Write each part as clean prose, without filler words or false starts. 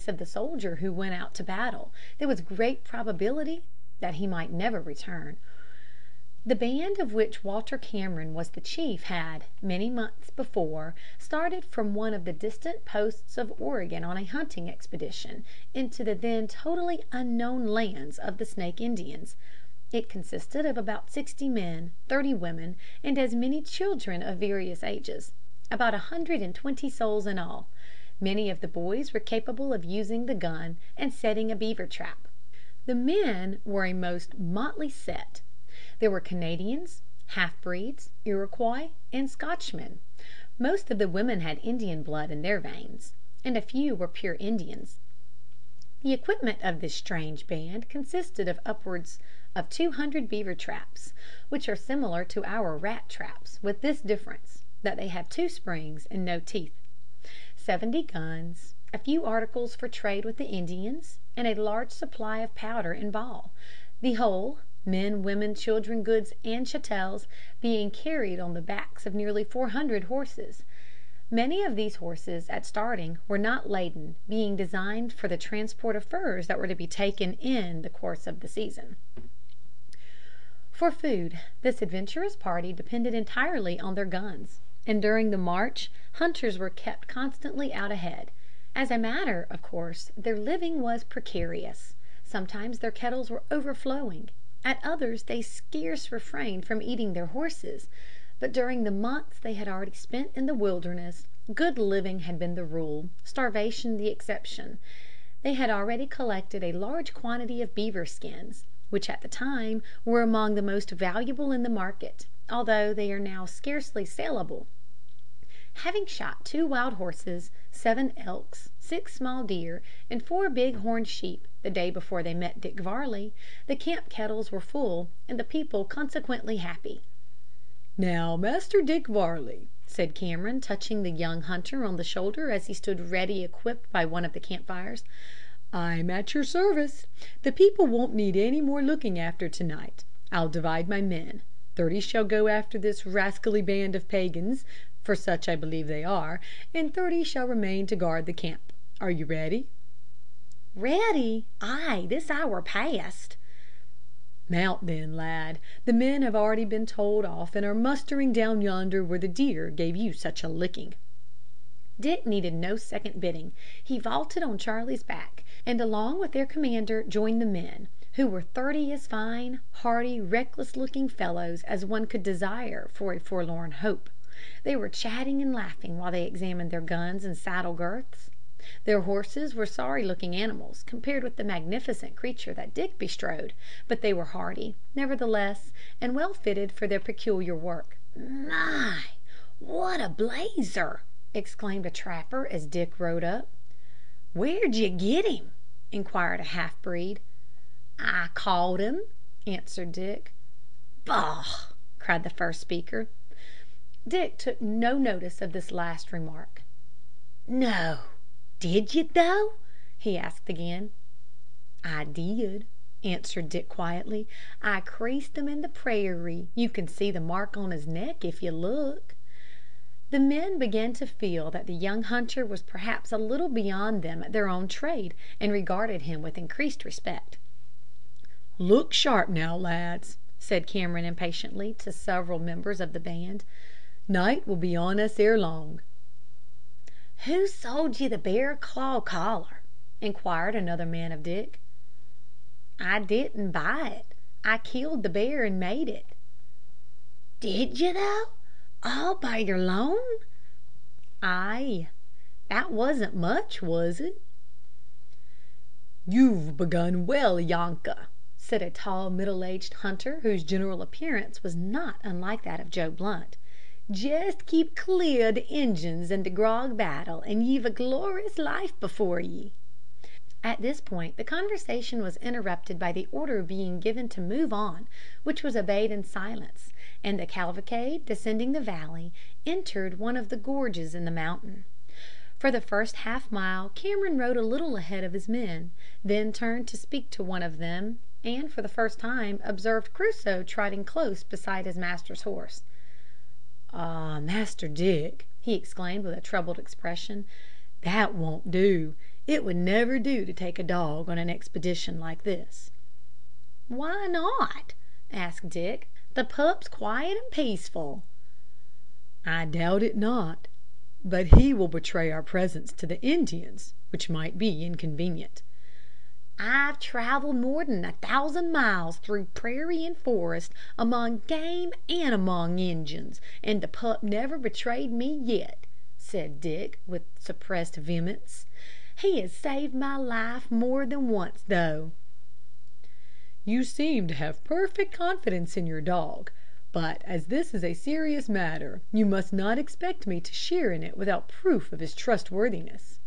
said the soldier who went out to battle. There was great probability that he might never return. The band of which Walter Cameron was the chief had, many months before, started from one of the distant posts of Oregon on a hunting expedition into the then totally unknown lands of the Snake Indians. It consisted of about 60 men, 30 women, and as many children of various ages, about 120 souls in all. Many of the boys were capable of using the gun and setting a beaver trap. The men were a most motley set. There were Canadians, half-breeds, Iroquois, and Scotchmen. Most of the women had Indian blood in their veins, and a few were pure Indians. The equipment of this strange band consisted of upwards of 200 beaver traps, which are similar to our rat traps, with this difference, that they have 2 springs and no teeth, 70 guns, a few articles for trade with the Indians, and a large supply of powder and ball. The whole, men, women, children, goods, and chattels, being carried on the backs of nearly 400 horses. Many of these horses at starting were not laden, being designed for the transport of furs that were to be taken in the course of the season. For food, this adventurous party depended entirely on their guns, and during the march hunters were kept constantly out ahead. As a matter of course, their living was precarious. Sometimes their kettles were overflowing. At others they scarce refrained from eating their horses. But during the months they had already spent in the wilderness, good living had been the rule, starvation the exception. They had already collected a large quantity of beaver skins, which at the time were among the most valuable in the market, although they are now scarcely saleable. Having shot 2 wild horses, 7 elks, 6 small deer, and 4 big horned sheep the day before they met Dick Varley, the camp kettles were full and the people consequently happy. "Now, Master Dick Varley," said Cameron, touching the young hunter on the shoulder as he stood ready equipped by one of the camp fires, "I'm at your service. The people won't need any more looking after to night. I'll divide my men. 30 shall go after this rascally band of pagans, for such I believe they are, and 30 shall remain to guard the camp. Are you ready?" "Ready? Ay, this hour past." "Mount then, lad. The men have already been told off and are mustering down yonder where the deer gave you such a licking." Dick needed no second bidding. He vaulted on Charlie's back, and along with their commander joined the men, who were 30 as fine, hearty, reckless-looking fellows as one could desire for a forlorn hope. They were chatting and laughing while they examined their guns and saddle girths. Their horses were sorry-looking animals compared with the magnificent creature that Dick bestrode, but they were hardy, nevertheless, and well fitted for their peculiar work. "My, what a blazer!" exclaimed a trapper as Dick rode up. "Where'd you get him?" inquired a half-breed. "I caught him," answered Dick. "Bah!" cried the first speaker. Dick took no notice of this last remark. "No, did you though?" he asked again. "I did," answered Dick quietly. "I creased him in the prairie. You can see the mark on his neck if you look." The men began to feel that the young hunter was perhaps a little beyond them at their own trade, and regarded him with increased respect. "Look sharp now, lads," said Cameron impatiently to several members of the band. "Night will be on us ere long." "Who sold you the bear claw collar?" inquired another man of Dick. "I didn't buy it. I killed the bear and made it." "Did you though? All by your loan?" "Ay. That wasn't much, was it?" "You've begun well, Yanka," said a tall, middle-aged hunter, whose general appearance was not unlike that of Joe Blunt. "Jest keep clear o' the Injuns and the grog battle, and ye've a glorious life before ye." At this point the conversation was interrupted by the order being given to move on, which was obeyed in silence, and the cavalcade, descending the valley, entered one of the gorges in the mountain. For the first half mile Cameron rode a little ahead of his men, then turned to speak to one of them, and for the first time observed Crusoe trotting close beside his master's horse. "Ah, Master Dick," he exclaimed with a troubled expression, "that won't do. It would never do to take a dog on an expedition like this." "Why not?" asked Dick. "The pup's quiet and peaceful." "I doubt it not. But he will betray our presence to the Indians, which might be inconvenient." "I've travelled more than 1,000 miles through prairie and forest, among game and among Injuns, and the pup never betrayed me yet," said Dick, with suppressed vehemence. "He has saved my life more than once, though." "You seem to have perfect confidence in your dog. But as this is a serious matter, you must not expect me to share in it without proof of his trustworthiness."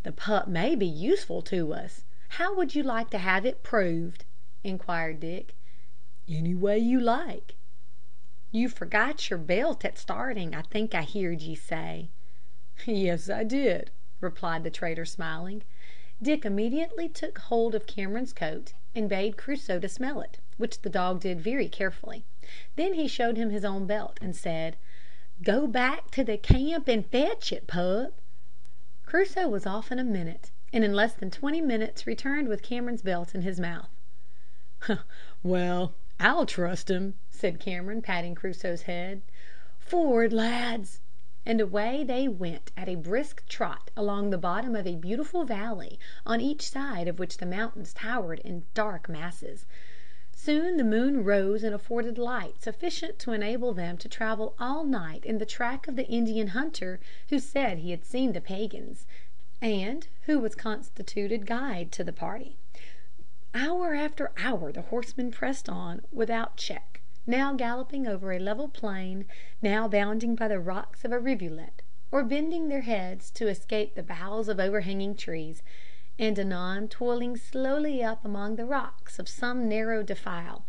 "The pup may be useful to us. How would you like to have it proved?" inquired Dick. "Any way you like." "You forgot your belt at starting, I think I heard ye say." "Yes, I did," replied the trader, smiling. Dick immediately took hold of Cameron's coat and bade Crusoe to smell it, which the dog did very carefully. Then he showed him his own belt, and said, "Go back to the camp and fetch it, pup." Crusoe was off in a minute, and in less than 20 minutes returned with Cameron's belt in his mouth. "Well, I'll trust him," said Cameron, patting Crusoe's head. "Forward, lads!" And away they went at a brisk trot along the bottom of a beautiful valley, on each side of which the mountains towered in dark masses. Soon the moon rose and afforded light sufficient to enable them to travel all night in the track of the Indian hunter who said he had seen the pagans, and who was constituted guide to the party. Hour after hour the horsemen pressed on without check, now galloping over a level plain, now bounding by the rocks of a rivulet, or bending their heads to escape the boughs of overhanging trees, and anon toiling slowly up among the rocks of some narrow defile.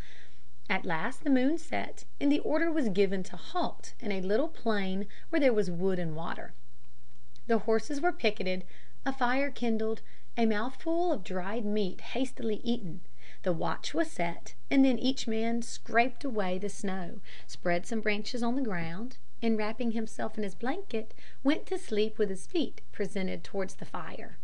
At last the moon set, and the order was given to halt in a little plain where there was wood and water. The horses were picketed, a fire kindled, a mouthful of dried meat hastily eaten. The watch was set, and then each man scraped away the snow, spread some branches on the ground, and wrapping himself in his blanket, went to sleep with his feet presented towards the fire.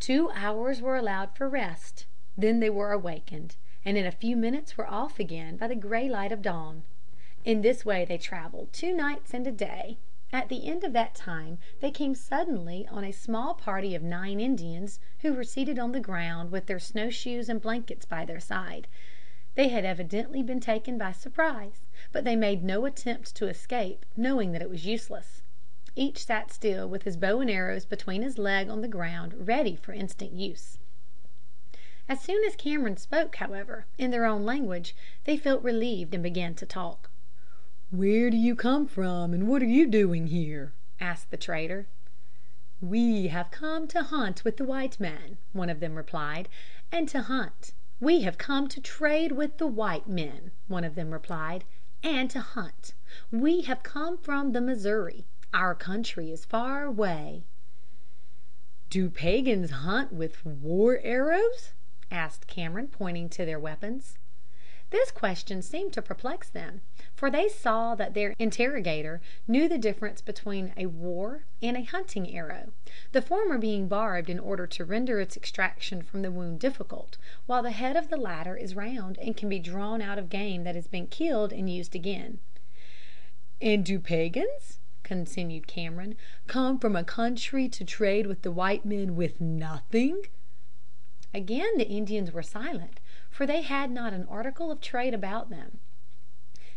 2 hours were allowed for rest. Then they were awakened, and in a few minutes were off again by the grey light of dawn. In this way they travelled 2 nights and a day. At the end of that time they came suddenly on a small party of 9 Indians, who were seated on the ground with their snowshoes and blankets by their side. They had evidently been taken by surprise, but they made no attempt to escape, knowing that it was useless. Each sat still with his bow and arrows between his legs on the ground, ready for instant use. As soon as Cameron spoke, however, in their own language, they felt relieved and began to talk. "Where do you come from, and what are you doing here?" asked the trader. "We have come to hunt with the white man," one of them replied, "and to hunt." "We have come to trade with the white men," one of them replied, "and to hunt. We have come from the Missouri. Our country is far away." "Do pagans hunt with war arrows?" asked Cameron, pointing to their weapons. This question seemed to perplex them, for they saw that their interrogator knew the difference between a war and a hunting arrow, the former being barbed in order to render its extraction from the wound difficult, while the head of the latter is round and can be drawn out of game that has been killed and used again. "And do pagans," continued Cameron, "come from a country to trade with the white men with nothing?" Again the Indians were silent, for they had not an article of trade about them.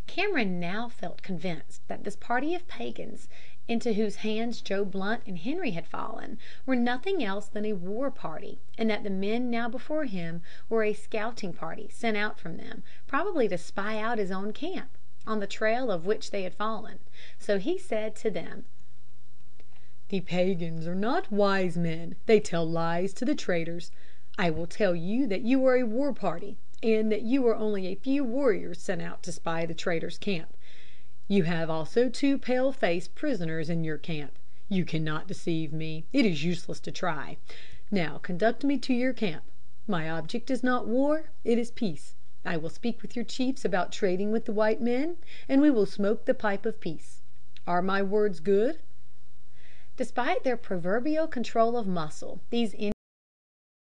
Cameron now felt convinced that this party of pagans, into whose hands Joe Blunt and Henry had fallen, were nothing else than a war party, and that the men now before him were a scouting party sent out from them, probably to spy out his own camp, on the trail of which they had fallen. So he said to them, "The pagans are not wise men. They tell lies to the traders. I will tell you that you are a war party, and that you are only a few warriors sent out to spy the traders' camp. You have also 2 pale-faced prisoners in your camp. You cannot deceive me. It is useless to try. Now conduct me to your camp. My object is not war, it is peace. I will speak with your chiefs about trading with the white men, and we will smoke the pipe of peace. Are my words good?" Despite their proverbial control of muscle, these